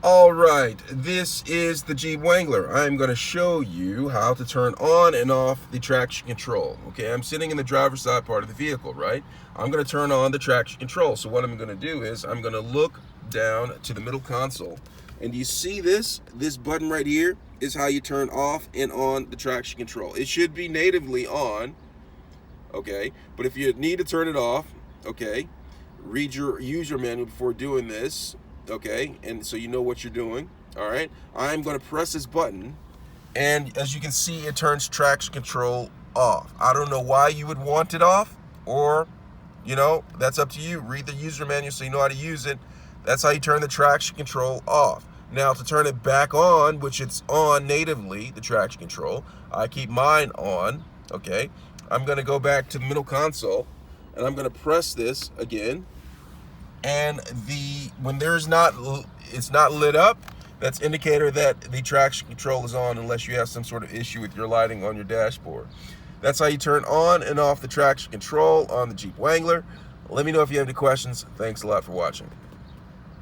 All right, this is the Jeep Wrangler. I'm going to show you how to turn on and off the traction control. Okay, I'm sitting in the driver's side part of the vehicle, right? I'm going to turn on the traction control. So what I'm going to do is I'm going to look down to the middle console. And you see this? This button right here is how you turn off and on the traction control. It should be natively on, okay? But if you need to turn it off, okay, read your user manual before doing this. Okay, and so you know what you're doing. All right, I'm going to press this button, and as you can see, it turns traction control off. I don't know why you would want it off, or that's up to you. Read the user manual so you know how to use it. That's how you turn the traction control off. Now, to turn it back on, which it's on natively, the traction control, I keep mine on. Okay, I'm going to go back to the middle console, and I'm going to press this again. And when it's not lit up, that's indicator that the traction control is on, unless you have some sort of issue with your lighting on your dashboard. That's how you turn on and off the traction control on the Jeep Wrangler. Let me know if you have any questions. Thanks a lot for watching.